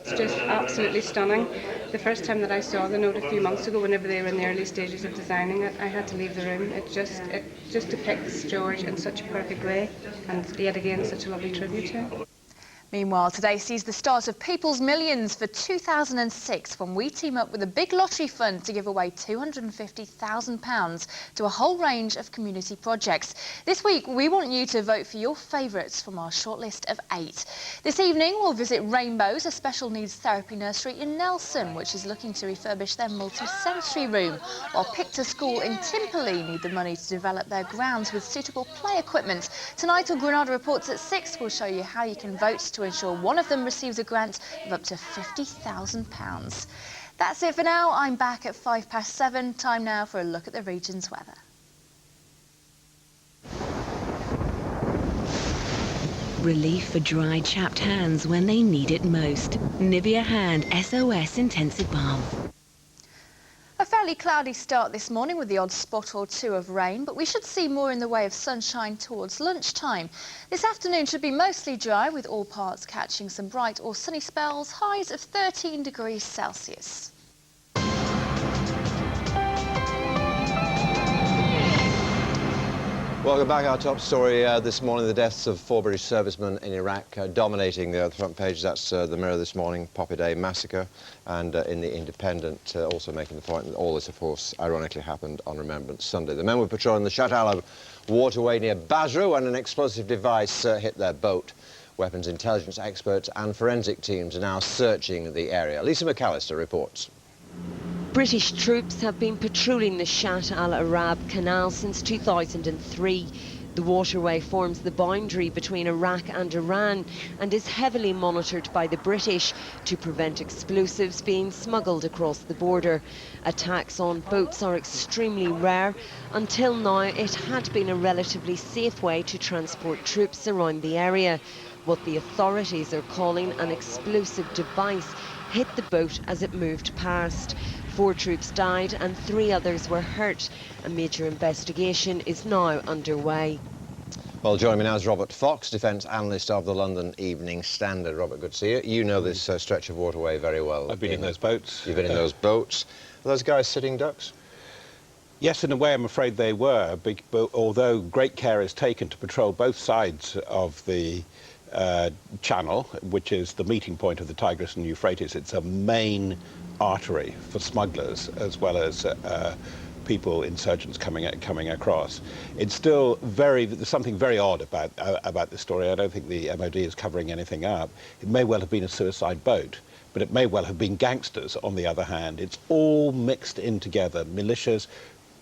It's just absolutely stunning. The first time that I saw the note a few months ago, whenever they were in the early stages of designing it, I had to leave the room. It just depicts George in such a perfect way, and yet again such a lovely tribute to him. Meanwhile, today sees the start of People's Millions for 2006 when we team up with a big lottery fund to give away £250,000 to a whole range of community projects. This week, we want you to vote for your favourites from our shortlist of 8. This evening, we'll visit Rainbows, a special needs therapy nursery in Nelson, which is looking to refurbish their multi-sensory room, while Pictor School in Timperley need the money to develop their grounds with suitable play equipment. Tonight on Granada Reports at 6, we'll show you how you can vote to ensure one of them receives a grant of up to £50,000. That's it for now. I'm back at 7:05. Time now for a look at the region's weather. Relief for dry, chapped hands when they need it most. Nivea Hand SOS Intensive Balm. A fairly cloudy start this morning with the odd spot or two of rain, but we should see more in the way of sunshine towards lunchtime. This afternoon should be mostly dry, with all parts catching some bright or sunny spells, highs of 13 degrees Celsius. Welcome back. Our top story this morning, the deaths of 4 British servicemen in Iraq, dominating the front page. That's the Mirror this morning, Poppy Day massacre, and in the Independent also making the point that all this, of course, ironically happened on Remembrance Sunday. The men were patrolling the Shat Al waterway near Basra when an explosive device hit their boat. Weapons intelligence experts and forensic teams are now searching the area. Lisa McAllister reports. British troops have been patrolling the Shat Al Arab Canal since 2003. The waterway forms the boundary between Iraq and Iran and is heavily monitored by the British to prevent explosives being smuggled across the border. Attacks on boats are extremely rare. Until now, it had been a relatively safe way to transport troops around the area. What the authorities are calling an explosive device hit the boat as it moved past. 4 troops died and 3 others were hurt. A major investigation is now underway. Well, joining me now is Robert Fox, defence analyst of the London Evening Standard. Robert, good to see you. You know this stretch of waterway very well. I've been in those boats. You've been in those boats. Are those guys sitting ducks? Yes, in a way, I'm afraid they were, but although great care is taken to patrol both sides of the channel, which is the meeting point of the Tigris and Euphrates. It's a main artery for smugglers as well as people, insurgents coming across. It's still there's something very odd about this story. I don't think the MOD is covering anything up. It may well have been a suicide boat, but it may well have been gangsters on the other hand. It's all mixed in together, militias,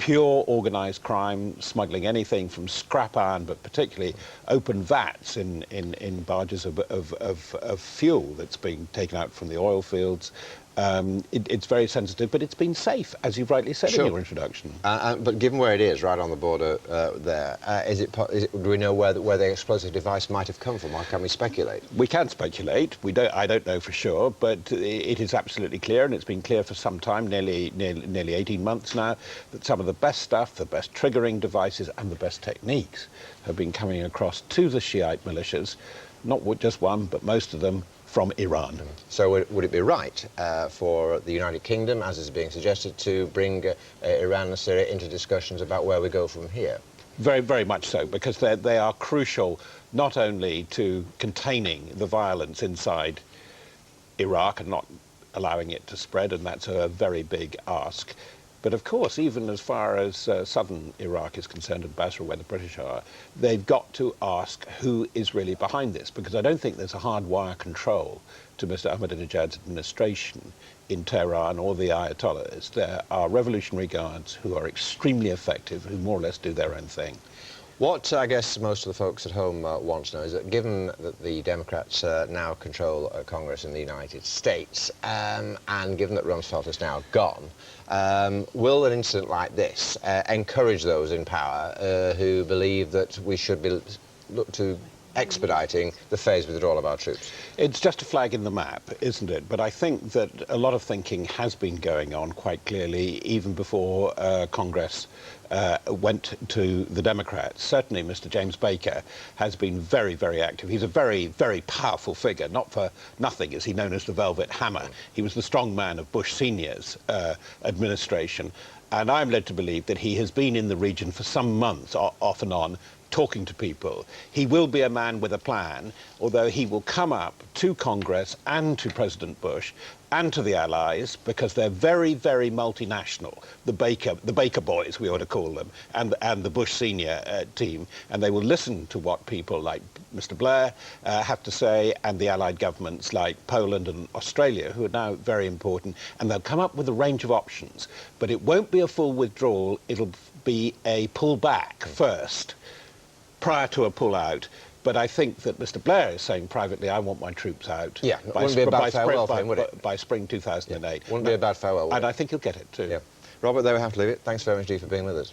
pure organised crime, smuggling anything from scrap iron, but particularly open vats in barges of fuel that's being taken out from the oil fields. It's very sensitive, but it's been safe, as you've rightly said in your introduction. But given where it is, right on the border there, do we know where the explosive device might have come from, or can we speculate? We can speculate. I don't know for sure, but it is absolutely clear, and it's been clear for some time, nearly 18 months now, that some of the best stuff, the best triggering devices, and the best techniques have been coming across to the Shiite militias, not just one, but most of them, from Iran. So would it be right for the United Kingdom, as is being suggested, to bring Iran and Syria into discussions about where we go from here? Very, very much so, because they are crucial not only to containing the violence inside Iraq and not allowing it to spread, and that's a very big ask, but of course, even as far as southern Iraq is concerned, and Basra, where the British are, they've got to ask who is really behind this, because I don't think there's a hard-wire control to Mr. Ahmadinejad's administration in Tehran or the Ayatollahs. There are Revolutionary Guards who are extremely effective, who more or less do their own thing. What I guess most of the folks at home want to know is that given that the Democrats now control Congress in the United States, and given that Rumsfeld is now gone, will an incident like this encourage those in power who believe that we should look to expediting the phased withdrawal of our troops? It's just a flag in the map, isn't it? But I think that a lot of thinking has been going on quite clearly even before Congress went to the Democrats. Certainly Mr. James Baker has been very, very active. He's a very, very powerful figure. Not for nothing is he known as the Velvet Hammer. He was the strong man of Bush Sr.'s administration. And I'm led to believe that he has been in the region for some months, off and on, talking to people. He will be a man with a plan, although he will come up to Congress and to President Bush and to the Allies, because they're very, very multinational. The Baker boys, we ought to call them, and the Bush Senior team, and they will listen to what people like Mr. Blair have to say, and the Allied governments like Poland and Australia, who are now very important, and they'll come up with a range of options. But it won't be a full withdrawal, it'll be a pullback first, prior to a pull-out. But I think that Mr. Blair is saying privately, I want my troops out. Yeah, it wouldn't be a bad farewell for him, would it? By spring 2008. Yeah. Wouldn't be a bad farewell, would it? And I think he'll get it too. Yeah. Robert, there we have to leave it. Thanks very much, Dee, for being with us.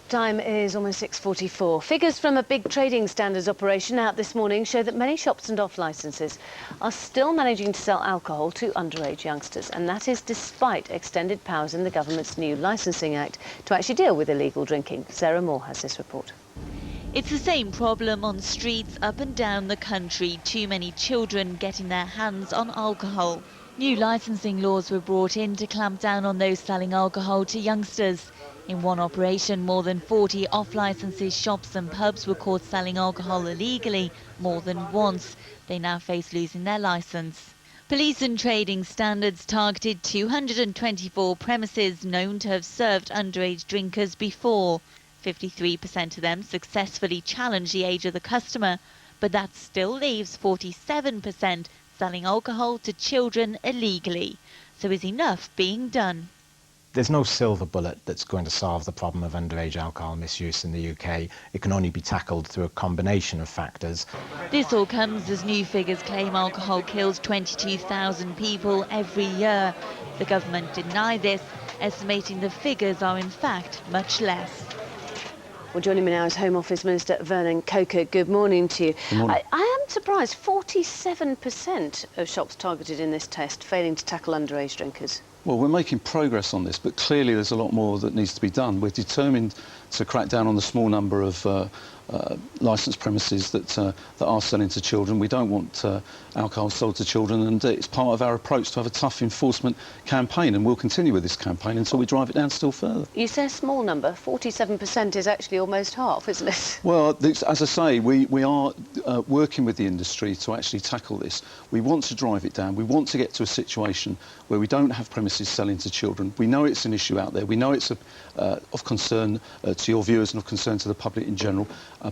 Time is almost 6:44. Figures from a big trading standards operation out this morning show that many shops and off licences are still managing to sell alcohol to underage youngsters, and that is despite extended powers in the government's new Licensing Act to actually deal with illegal drinking. Sarah Moore has this report. It's the same problem on streets up and down the country. Too many children getting their hands on alcohol. New licensing laws were brought in to clamp down on those selling alcohol to youngsters. In one operation, more than 40 off-licenses shops and pubs were caught selling alcohol illegally more than once. They now face losing their licence. Police and trading standards targeted 224 premises known to have served underage drinkers before. 53% of them successfully challenged the age of the customer, but that still leaves 47% selling alcohol to children illegally. So is enough being done? There's no silver bullet that's going to solve the problem of underage alcohol misuse in the UK. It can only be tackled through a combination of factors. This all comes as new figures claim alcohol kills 22,000 people every year. The government deny this, estimating the figures are in fact much less. Well, joining me now is Home Office Minister Vernon Coker. Good morning to you. Good morning. I am surprised 47% of shops targeted in this test failing to tackle underage drinkers. Well, we're making progress on this, but clearly there's a lot more that needs to be done. We're determined to crack down on the small number of licensed premises that are selling to children. We don't want alcohol sold to children, and it's part of our approach to have a tough enforcement campaign, and we'll continue with this campaign until we drive it down still further. You say a small number. 47% is actually almost half, isn't it? Well, as I say, we are working with the industry to actually tackle this. We want to drive it down. We want to get to a situation where we don't have premises selling to children. We know it's an issue out there. We know it's of concern to your viewers and of concern to the public in general.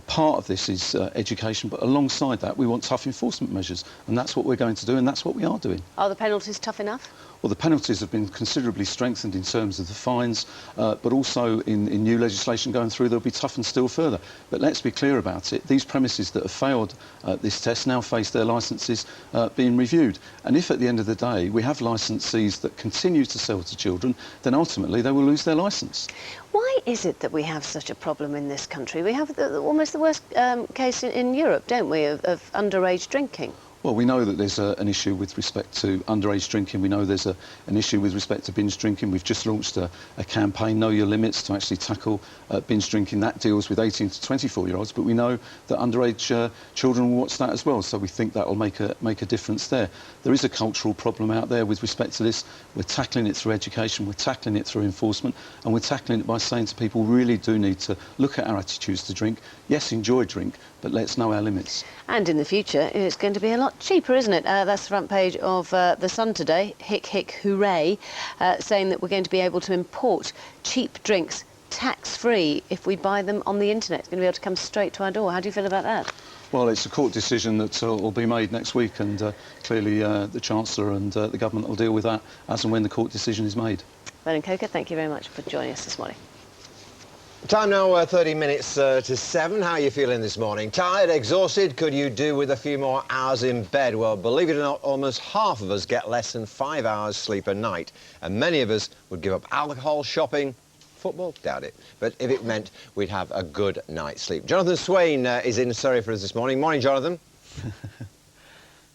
Part of this is education, but alongside that we want tough enforcement measures, and that's what we're going to do, and that's what we are doing. Are the penalties tough enough? Well, the penalties have been considerably strengthened in terms of the fines, but also in new legislation going through, they'll be toughened still further. But let's be clear about it. These premises that have failed this test now face their licences being reviewed. And if at the end of the day we have licensees that continue to sell to children, then ultimately they will lose their licence. Why is it that we have such a problem in this country? We have almost the worst case in Europe, don't we, of underage drinking? Well, we know that there's an issue with respect to underage drinking. We know there's an issue with respect to binge drinking. We've just launched a campaign, Know Your Limits, to actually tackle binge drinking. That deals with 18 to 24-year-olds, but we know that underage children will watch that as well, so we think that will make a difference there. There is a cultural problem out there with respect to this. We're tackling it through education, we're tackling it through enforcement, and we're tackling it by saying to people, we really do need to look at our attitudes to drink. Yes, enjoy drink, but let's know our limits. And in the future, it's going to be a lot cheaper, isn't it? That's the front page of The Sun today, hick, hick, hooray, saying that we're going to be able to import cheap drinks tax-free if we buy them on the internet. It's going to be able to come straight to our door. How do you feel about that? Well, it's a court decision that will be made next week, and clearly the Chancellor and the government will deal with that as and when the court decision is made. Vernon Coker, thank you very much for joining us this morning. Time now, 30 minutes to 7. How are you feeling this morning? Tired, exhausted? Could you do with a few more hours in bed? Well, believe it or not, almost half of us get less than 5 hours sleep a night. And many of us would give up alcohol, shopping, football, doubt it. But if it meant we'd have a good night's sleep. Jonathan Swain is in Surrey for us this morning. Morning, Jonathan.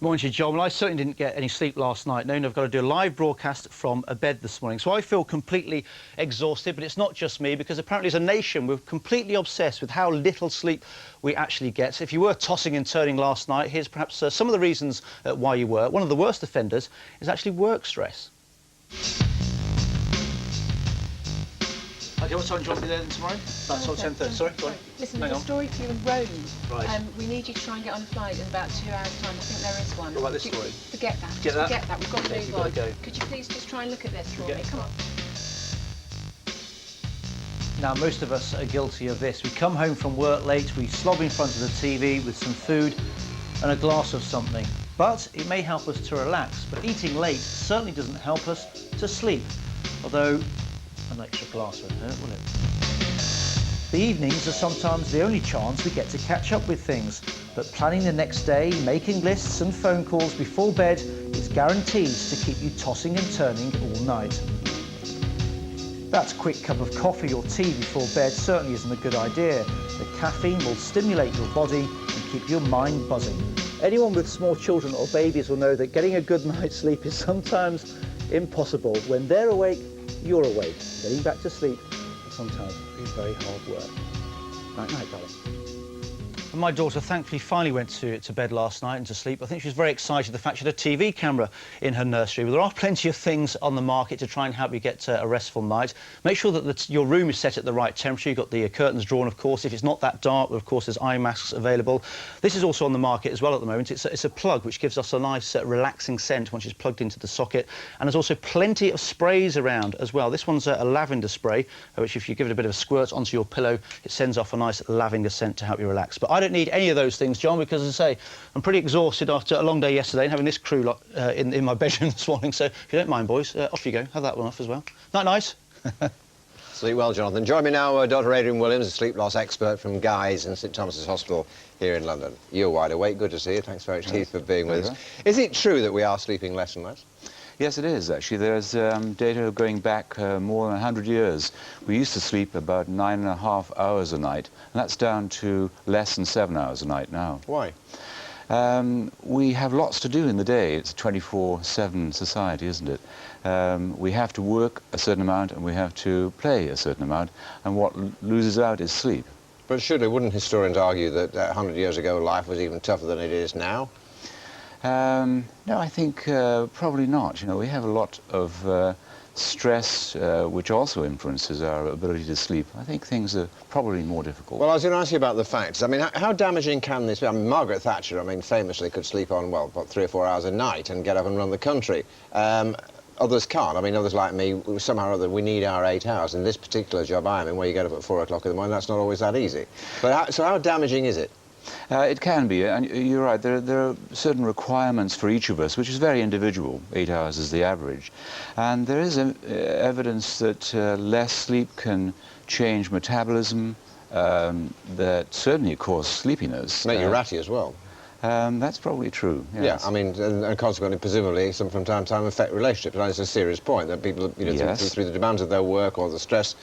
Morning to you, John. Well, I certainly didn't get any sleep last night. No, I've got to do a live broadcast from a bed this morning. So I feel completely exhausted, but it's not just me, because apparently as a nation we're completely obsessed with how little sleep we actually get. If you were tossing and turning last night, here's perhaps some of the reasons why you were. One of the worst offenders is actually work stress. Okay, what time do you want to be there tomorrow? That's all 10:30. Sorry, go on. Listen, there's a story for you in Rome. Right. We need you to try and get on a flight in about 2 hours' time. I think there is one. What about this story? Forget that. Forget that? Forget that. We've got to move on. Go. Could you please just try and look at this for me? Come on. Now, most of us are guilty of this. We come home from work late, we slob in front of the TV with some food and a glass of something. But it may help us to relax. But eating late certainly doesn't help us to sleep. Although an extra glass won't hurt, will it? The evenings are sometimes the only chance we get to catch up with things, but planning the next day, making lists and phone calls before bed is guaranteed to keep you tossing and turning all night. That quick cup of coffee or tea before bed certainly isn't a good idea. The caffeine will stimulate your body and keep your mind buzzing. Anyone with small children or babies will know that getting a good night's sleep is sometimes impossible. When they're awake, you're awake. Getting back to sleep can sometimes be very hard work. Night, night, darling. And my daughter thankfully finally went to bed last night and to sleep. I think she was very excited the fact she had a TV camera in her nursery. Well, there are plenty of things on the market to try and help you get a restful night. Make sure that your room is set at the right temperature. You've got the curtains drawn, of course. If it's not that dark, well, of course, there's eye masks available. This is also on the market as well at the moment. It's a plug which gives us a nice relaxing scent once it's plugged into the socket. And there's also plenty of sprays around as well. This one's a lavender spray, which if you give it a bit of a squirt onto your pillow, it sends off a nice lavender scent to help you relax. But I don't need any of those things, John, because, as I say, I'm pretty exhausted after a long day yesterday and having this crew lot in my bedroom this morning. So if you don't mind, boys, off you go. Have that one off as well. Night, nice. Sleep well, Jonathan. Join me now, Dr. Adrian Williams, a sleep loss expert from Guy's and St Thomas's Hospital here in London. You're wide awake. Good to see you. Thanks very much, Keith, for being with us. Is it true that we are sleeping less and less? Yes, it is, actually. There's data going back more than 100 years. We used to sleep about 9.5 hours a night, and that's down to less than 7 hours a night now. Why? We have lots to do in the day. It's a 24/7 society, isn't it? We have to work a certain amount and we have to play a certain amount, and what loses out is sleep. But surely wouldn't historians argue that 100 years ago life was even tougher than it is now? No, I think probably not. You know, we have a lot of stress, which also influences our ability to sleep. I think things are probably more difficult. Well, I was going to ask you about the facts. I mean, how damaging can this be? I mean, Margaret Thatcher, I mean, famously could sleep on, well, about 3 or 4 hours a night and get up and run the country. Others can't. I mean, others like me, somehow or other, we need our 8 hours. In this particular job I'm in, where you get up at 4 o'clock in the morning, that's not always that easy. But so how damaging is it? It can be, and you're right, there are certain requirements for each of us, which is very individual. 8 hours is the average. And there is evidence that less sleep can change metabolism, that certainly cause sleepiness. Make you ratty as well. That's probably true, yes. Yeah, I mean, and consequently, presumably, some from time to time affect relationships. And it's a serious point that people, you know, Yes. through the demands of their work or the stress,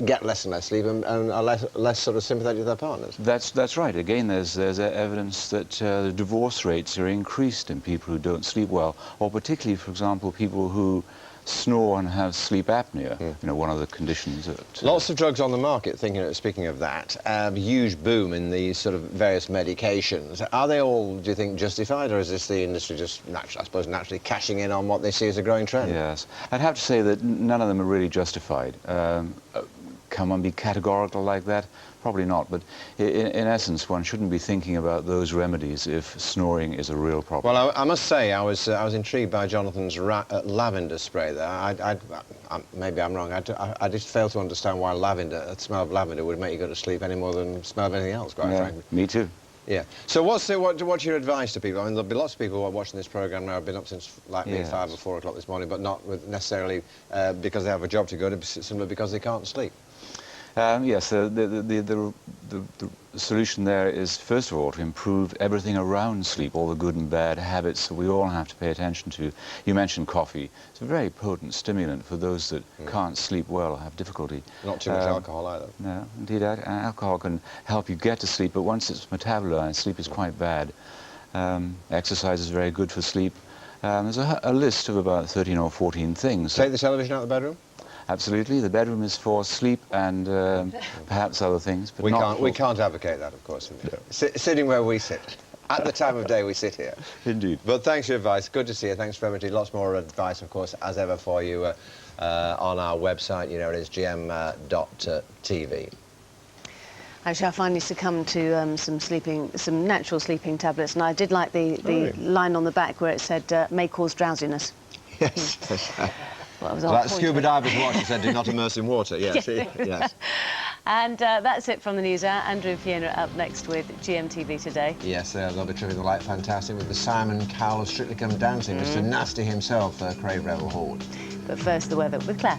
get less and less sleep and are less sort of sympathetic to their partners. That's right. Again, there's evidence that the divorce rates are increased in people who don't sleep well, or particularly, for example, people who snore and have sleep apnea. You know, one of the conditions that... Lots of drugs on the market, speaking of that, huge boom in these sort of various medications. Are they all, do you think, justified, or is this the industry just, naturally cashing in on what they see as a growing trend? Yes. I'd have to say that none of them are really justified. Can one be categorical like that? Probably not, but in essence, one shouldn't be thinking about those remedies if snoring is a real problem. Well, I must say, I was intrigued by Jonathan's lavender spray there. Maybe I'm wrong. I just fail to understand why the smell of lavender would make you go to sleep any more than the smell of anything else, quite frankly. Me too. Yeah. So what's your advice to people? I mean, there'll be lots of people who are watching this programme now have been up since, like me, 5 or 4 o'clock this morning, but not necessarily because they have a job to go to, simply because they can't sleep. Yes, the solution there is, first of all, to improve everything around sleep, all the good and bad habits that we all have to pay attention to. You mentioned coffee. It's a very potent stimulant for those that can't sleep well or have difficulty. Not too much alcohol either. No, indeed, alcohol can help you get to sleep, but once it's metabolized, sleep is quite bad. Exercise is very good for sleep. There's a list of about 13 or 14 things. Take the television out of the bedroom? Absolutely. The bedroom is for sleep and perhaps other things, but we can't advocate that, of course. Sitting where we sit. At the time of day we sit here. Indeed. But thanks for your advice. Good to see you. Thanks very much. Lots more advice, of course, as ever for you on our website. You know, it is gm.tv. Actually, I finally succumbed to some natural sleeping tablets, and I did like the line on the back where it said, may cause drowsiness. Yes. Well, that scuba diver's watch said, do not immerse in water. Yes. Yes. And that's it from the news hour. Andrew and Fiona are up next with GMTV Today. Yes, they'll be tripping the light fantastic with the Simon Cowell of Strictly Come Dancing, Mr. Nasty himself, Craig Revel Hall. But first, the weather with Claire.